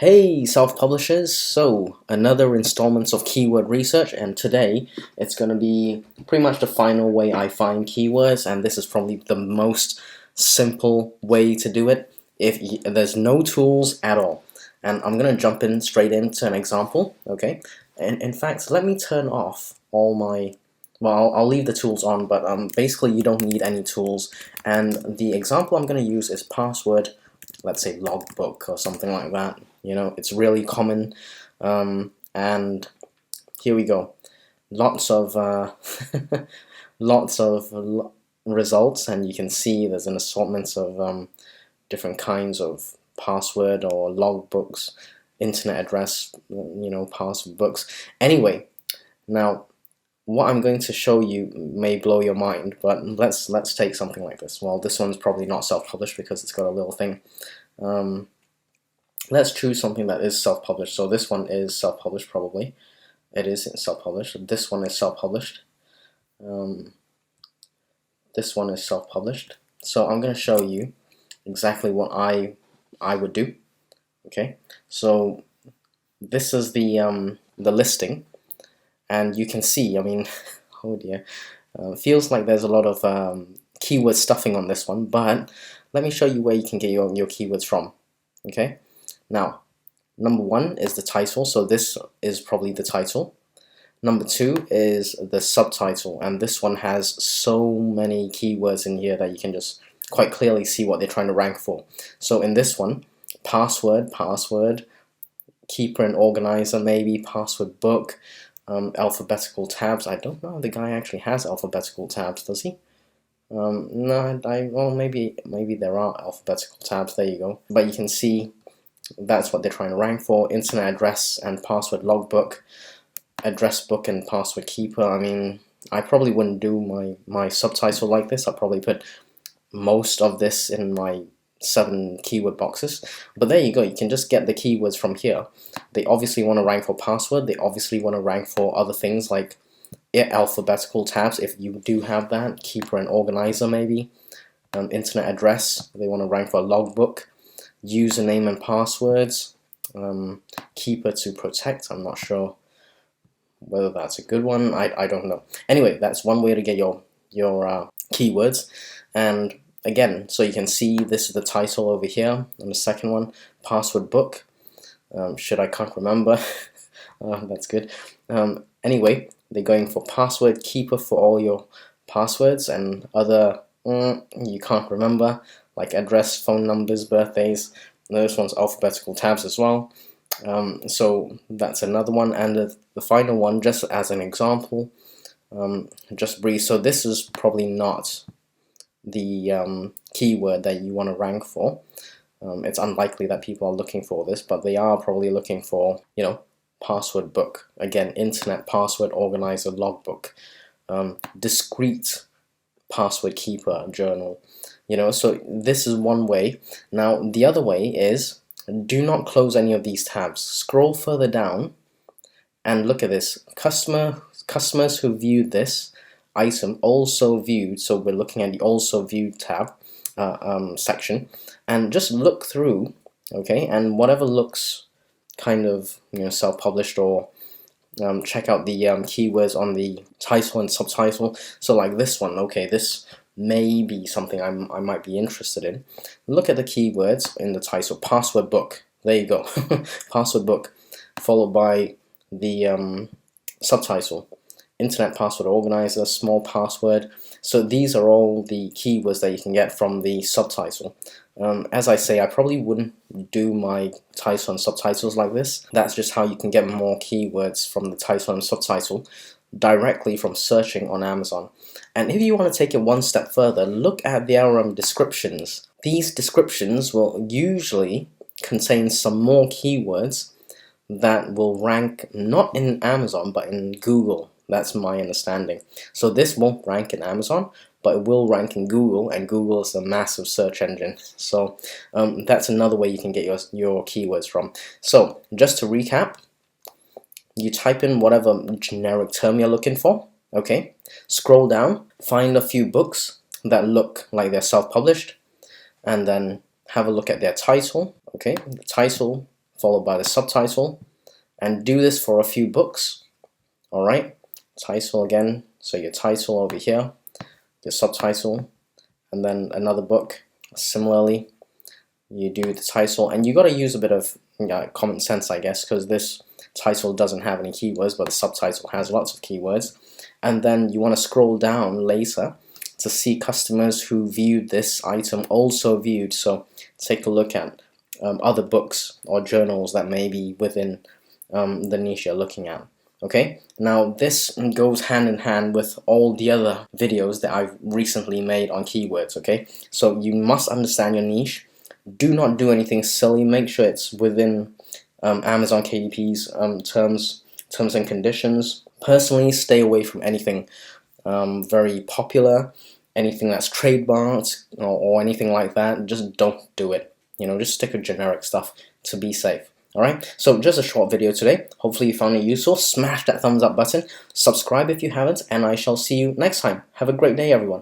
Hey self-publishers, so another installment of keyword research, and today it's going to be pretty much the final way I find keywords, and this is probably the most simple way to do it if there's no tools at all. And I'm going to jump in straight into an example, okay? And in fact, let me turn off all my, well, I'll leave the tools on, but basically you don't need any tools. And the example I'm going to use is password, let's say logbook or something like that. You know, it's really common, and here we go. Lots of lots of results, and you can see there's an assortment of different kinds of password or logbooks, internet address, password books. Anyway, now what I'm going to show you may blow your mind, but let's take something like this. Well, this one's probably not self-published because it's got a little thing. Let's choose something that is self-published. So this one is self-published, probably. It is self-published. This one is self-published. This one is self-published. So I'm going to show you exactly what I would do. Okay. So this is the listing, and you can see. I mean, oh dear, feels like there's a lot of keyword stuffing on this one, but let me show you where you can get your keywords from. Okay. Now, number one is the title, so this is probably the title. Number two is the subtitle, and this one has so many keywords in here that you can just quite clearly see what they're trying to rank for. So in this one, password, keeper and organizer, maybe password book, alphabetical tabs. I don't know if the guy actually has alphabetical tabs, does he? No, well, maybe there are alphabetical tabs. There you go. But you can see that's what they're trying to rank for. Internet address and password logbook, address book and password keeper. I mean, I probably wouldn't do my subtitle like this. I'd probably put most of this in my 7 keyword boxes. But there you go. You can just get the keywords from here. They obviously want to rank for password. They obviously want to rank for other things like alphabetical tabs, if you do have that. Keeper and organizer, maybe. Internet address. They want to rank for logbook. Username and passwords, keeper to protect. I'm not sure whether that's a good one. I don't know. Anyway, that's one way to get your keywords. And again, so you can see this is the title over here, and the second one, password book. I can't remember. That's good. Anyway, they're going for password keeper for all your passwords and other you can't remember, like address, phone numbers, birthdays. Those ones alphabetical tabs as well. So that's another one, and the final one, just as an example, just breathe. So this is probably not the keyword that you want to rank for. It's unlikely that people are looking for this, but they are probably looking for, password book. Again, internet password organizer logbook, discrete password keeper journal. So this is one way. Now the other way is, do not close any of these tabs. Scroll further down and look at this. Customers who viewed this item also viewed, so we're looking at the also viewed tab section, and just look through, okay, and whatever looks kind of self-published, or check out the keywords on the title and subtitle. So like this one, okay, this may be something I might be interested in. Look at the keywords in the title. Password book. There you go. Password book, followed by the subtitle. Internet password organizer, small password. So these are all the keywords that you can get from the subtitle. As I say, I probably wouldn't do my title and subtitles like this. That's just how you can get more keywords from the title and subtitle directly from searching on Amazon. And if you want to take it one step further, look at their descriptions. These descriptions will usually contain some more keywords that will rank not in Amazon but in Google. That's my understanding. So this won't rank in Amazon, but it will rank in Google, and Google is a massive search engine. So that's another way you can get your keywords from. So just to recap, you type in whatever generic term you're looking for, okay? Scroll down, find a few books that look like they're self-published, and then have a look at their title, okay? The title followed by the subtitle, and do this for a few books. Alright, title again, so your title over here, your subtitle, and then another book. Similarly, you do the title, and you got to use a bit of common sense, I guess, because this title doesn't have any keywords, but the subtitle has lots of keywords. And then you want to scroll down later to see customers who viewed this item also viewed. So take a look at other books or journals that may be within the niche you're looking at. Okay, now this goes hand in hand with all the other videos that I've recently made on keywords. Okay, so you must understand your niche. Do not do anything silly. Make sure it's within Amazon KDP's terms and conditions. Personally, stay away from anything very popular, anything that's trademarked or anything like that. Just don't do it. Just stick with generic stuff to be safe. Alright, so just a short video today. Hopefully you found it useful. Smash that thumbs up button, subscribe if you haven't, and I shall see you next time. Have a great day, everyone.